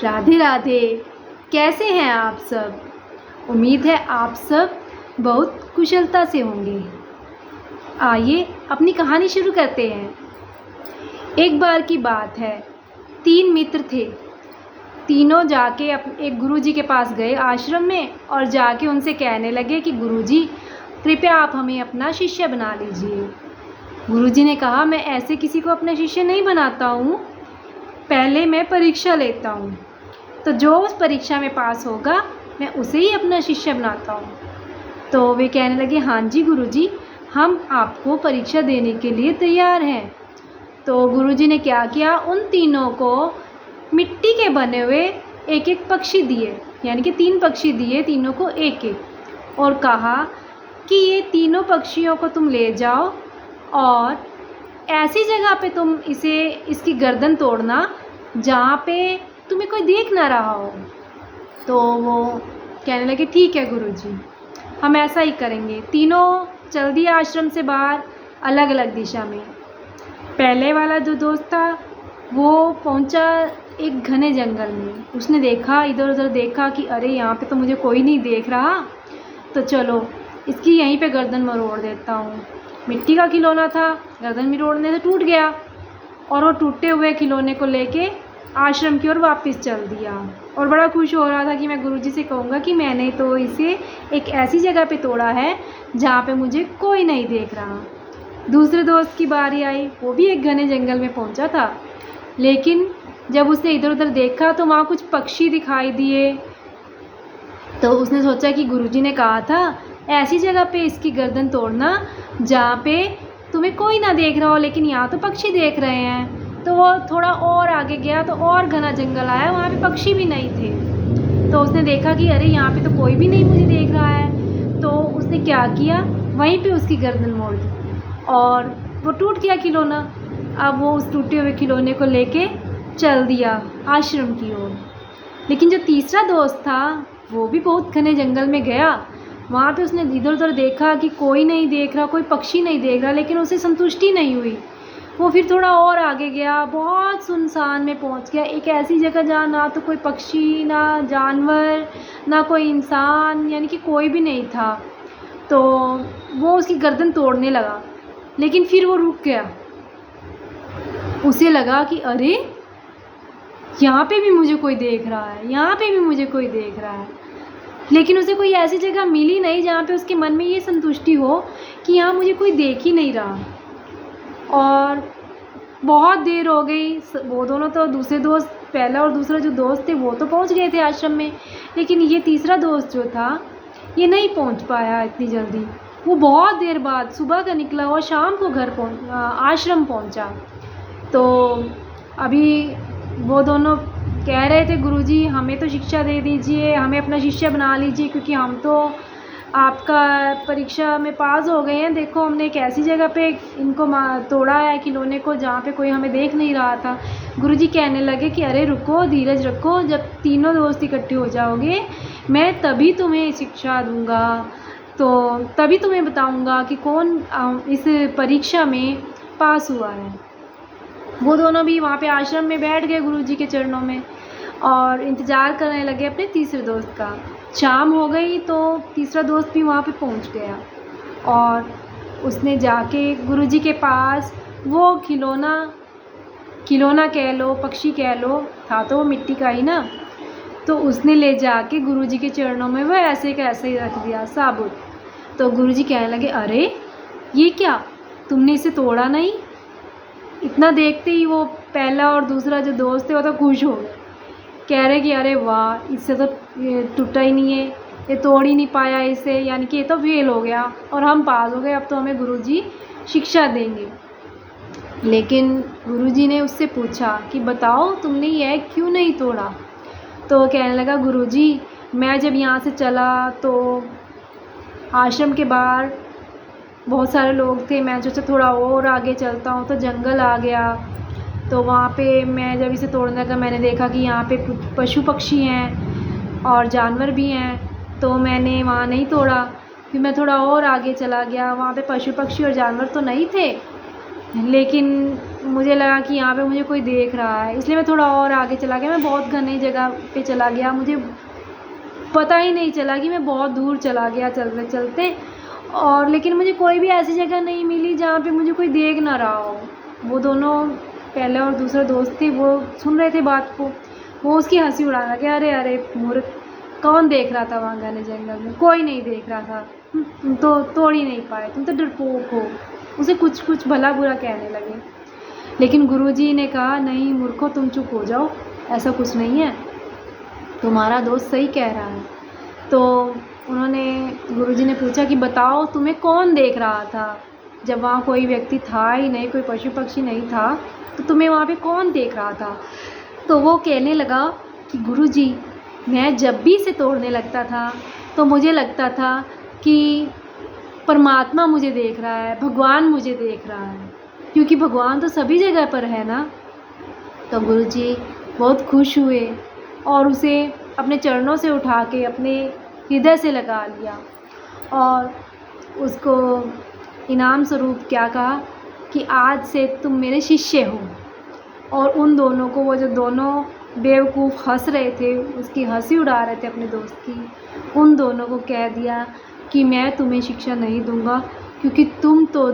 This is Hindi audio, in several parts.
राधे राधे। कैसे हैं आप सब? उम्मीद है आप सब बहुत कुशलता से होंगे। आइए अपनी कहानी शुरू करते हैं। एक बार की बात है, 3 मित्र थे। तीनों जाके एक गुरुजी के पास गए आश्रम में और जाके उनसे कहने लगे कि गुरुजी कृपया आप हमें अपना शिष्य बना लीजिए। गुरुजी ने कहा, मैं ऐसे किसी को अपना शिष्य नहीं बनाता हूँ, पहले मैं परीक्षा लेता हूँ, तो जो उस परीक्षा में पास होगा मैं उसे ही अपना शिष्य बनाता हूँ। तो वे कहने लगे, हाँ जी गुरुजी, हम आपको परीक्षा देने के लिए तैयार हैं। तो गुरुजी ने क्या किया, उन तीनों को मिट्टी के बने हुए एक एक पक्षी दिए, यानी कि 3 पक्षी दिए, तीनों को एक एक, और कहा कि ये तीनों पक्षियों को तुम ले जाओ और ऐसी जगह पे तुम इसकी गर्दन तोड़ना जहाँ पे तुम्हें कोई देख ना रहा हो। तो वो कहने लगे, ठीक है गुरुजी, हम ऐसा ही करेंगे। तीनों चल दिए आश्रम से बाहर अलग अलग दिशा में। पहले वाला जो दोस्त था वो पहुंचा एक घने जंगल में। उसने देखा, इधर उधर देखा कि अरे यहाँ पे तो मुझे कोई नहीं देख रहा, तो चलो इसकी यहीं पे गर्दन मरोड़ देता हूँ। मिट्टी का खिलौना था, गर्दन मरोड़ने से टूट गया और वो टूटे हुए खिलौने को लेके आश्रम की ओर वापस चल दिया और बड़ा खुश हो रहा था कि मैं गुरुजी से कहूँगा कि मैंने तो इसे एक ऐसी जगह पे तोड़ा है जहाँ पे मुझे कोई नहीं देख रहा। दूसरे दोस्त की बारी आई, वो भी एक घने जंगल में पहुँचा था, लेकिन जब उसने इधर उधर देखा तो वहाँ कुछ पक्षी दिखाई दिए। तो उसने सोचा कि गुरुजी ने कहा था ऐसी जगह पे इसकी गर्दन तोड़ना जहाँ पे तुम्हें कोई ना देख रहा हो, लेकिन यहाँ तो पक्षी देख रहे हैं। तो वो थोड़ा और आगे गया तो और घना जंगल आया, वहाँ पे पक्षी भी नहीं थे। तो उसने देखा कि अरे यहाँ पे तो कोई भी नहीं मुझे देख रहा है। तो उसने क्या किया, वहीं पे उसकी गर्दन मोड़ दी और वो टूट गया खिलौना। अब वो उस टूटे हुए खिलौने को लेके चल दिया आश्रम की ओर। लेकिन जो तीसरा दोस्त था वो भी बहुत घने जंगल में गया। वहाँ पे उसने इधर उधर देखा कि कोई नहीं देख रहा, कोई पक्षी नहीं देख रहा, लेकिन उसे संतुष्टि नहीं हुई। वो फिर थोड़ा और आगे गया, बहुत सुनसान में पहुँच गया, एक ऐसी जगह जहाँ ना तो कोई पक्षी, ना जानवर, ना कोई इंसान, यानी कि कोई भी नहीं था। तो वो उसकी गर्दन तोड़ने लगा, लेकिन फिर वो रुक गया। उसे लगा कि अरे यहाँ पे भी मुझे कोई देख रहा है, यहाँ पे भी मुझे कोई देख रहा है। लेकिन उसे कोई ऐसी जगह मिली नहीं जहाँ पे उसके मन में ये संतुष्टि हो कि यहाँ मुझे कोई देख ही नहीं रहा। और बहुत देर हो गई। वो दोनों तो, दूसरे दोस्त, पहला और दूसरा जो दोस्त थे वो तो पहुँच गए थे आश्रम में, लेकिन ये तीसरा दोस्त जो था ये नहीं पहुँच पाया इतनी जल्दी। वो बहुत देर बाद, सुबह का निकला हुआ, शाम को आश्रम पहुँचा। तो अभी वो दोनों कह रहे थे, गुरुजी हमें तो शिक्षा दे दीजिए, हमें अपना शिष्य बना लीजिए, क्योंकि हम तो आपका परीक्षा में पास हो गए हैं। देखो हमने एक ऐसी जगह पे इनको तोड़ा है खिलौने को जहाँ पे कोई हमें देख नहीं रहा था। गुरुजी कहने लगे कि अरे रुको, धीरज रखो, जब तीनों दोस्त इकट्ठे हो जाओगे मैं तभी तुम्हें शिक्षा दूँगा, तो तभी तुम्हें बताऊँगा कि कौन इस परीक्षा में पास हुआ है। वो दोनों भी वहाँ पे आश्रम में बैठ गए गुरुजी के चरणों में और इंतज़ार करने लगे अपने तीसरे दोस्त का। शाम हो गई तो तीसरा दोस्त भी वहाँ पे पहुँच गया और उसने जाके गुरुजी के पास वो खिलौना कह लो, पक्षी कह लो, था तो वो मिट्टी का ही ना, तो उसने ले जाके गुरुजी के चरणों में वो ऐसे का ऐसे ही रख दिया साबुत। तो गुरुजी कहने लगे, अरे ये क्या, तुमने इसे तोड़ा नहीं? इतना देखते ही वो पहला और दूसरा जो दोस्त थे वो तो खुश हो गए, कह रहे कि अरे वाह, इससे तो टूटा ही नहीं है, ये तोड़ ही नहीं पाया इसे, यानी कि ये तो फेल हो गया और हम पास हो गए, अब तो हमें गुरुजी शिक्षा देंगे। लेकिन गुरुजी ने उससे पूछा कि बताओ तुमने यह क्यों नहीं तोड़ा? तो कहने लगा, गुरुजी मैं जब यहाँ से चला तो आश्रम के बाहर बहुत सारे लोग थे, मैं सोचा थोड़ा और आगे चलता हूँ तो जंगल आ गया। तो वहाँ पे मैं जब इसे तोड़ने लगा मैंने देखा कि यहाँ पे कुछ पशु पक्षी हैं और जानवर भी हैं, तो मैंने वहाँ नहीं तोड़ा। फिर मैं थोड़ा और आगे चला गया, वहाँ पे पशु पक्षी और जानवर तो नहीं थे, लेकिन मुझे लगा कि यहाँ पे मुझे कोई देख रहा है, इसलिए मैं थोड़ा और आगे चला गया। मैं बहुत घने जगह पे चला गया, मुझे पता ही नहीं चला कि मैं बहुत दूर चला गया चलते चलते। और लेकिन मुझे कोई भी ऐसी जगह नहीं मिली जहाँ पे मुझे कोई देख ना रहा हो। वो दोनों पहला और दूसरा दोस्त थे, वो सुन रहे थे बात को, वो उसकी हंसी उड़ाने लगे, अरे अरे मूर्ख, कौन देख रहा था वहाँ घने जंगल में, कोई नहीं देख रहा था, तुम तो तोड़ ही नहीं पाए, तुम तो डरपोक हो। उसे कुछ कुछ भला बुरा कहने लगे। लेकिन गुरुजी ने कहा, नहीं मूर्खो, तुम चुप हो जाओ, ऐसा कुछ नहीं है, तुम्हारा दोस्त सही कह रहा है। तो उन्होंने गुरुजी ने पूछा कि बताओ तुम्हें कौन देख रहा था, जब वहाँ कोई व्यक्ति था ही नहीं, कोई पशु पक्षी नहीं था, तो तुम्हें वहाँ पे कौन देख रहा था। तो वो कहने लगा कि गुरुजी, मैं जब भी इसे तोड़ने लगता था तो मुझे लगता था कि परमात्मा मुझे देख रहा है, भगवान मुझे देख रहा है, क्योंकि भगवान तो सभी जगह पर है ना। तो गुरुजी बहुत खुश हुए और उसे अपने चरणों से उठा के अपने हृदय से लगा लिया और उसको इनाम स्वरूप क्या कहा कि आज से तुम मेरे शिष्य हो। और उन दोनों को, वो जो दोनों बेवकूफ़ हंस रहे थे, उसकी हंसी उड़ा रहे थे अपने दोस्त की, उन दोनों को कह दिया कि मैं तुम्हें शिक्षा नहीं दूंगा, क्योंकि तुम तो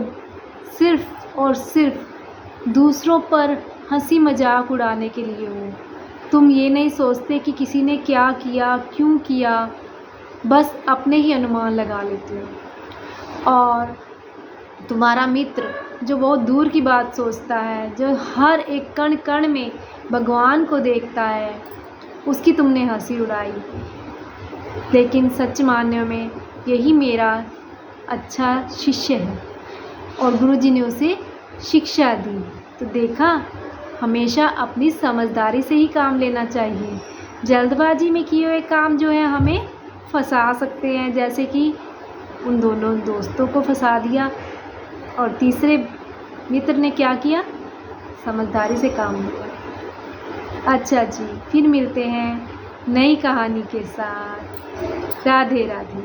सिर्फ़ और सिर्फ दूसरों पर हंसी मजाक उड़ाने के लिए हो। तुम ये नहीं सोचते कि किसी ने क्या किया, क्यों किया, बस अपने ही अनुमान लगा लेते हो। और तुम्हारा मित्र जो बहुत दूर की बात सोचता है, जो हर एक कण कण में भगवान को देखता है, उसकी तुमने हंसी उड़ाई। लेकिन सच मानने में यही मेरा अच्छा शिष्य है। और गुरुजी ने उसे शिक्षा दी। तो देखा, हमेशा अपनी समझदारी से ही काम लेना चाहिए। जल्दबाजी में किए हुए काम जो है हमें फंसा सकते हैं, जैसे कि उन दोनों दोस्तों को फंसा दिया। और तीसरे मित्र ने क्या किया, समझदारी से काम लिया। अच्छा जी, फिर मिलते हैं नई कहानी के साथ। राधे राधे।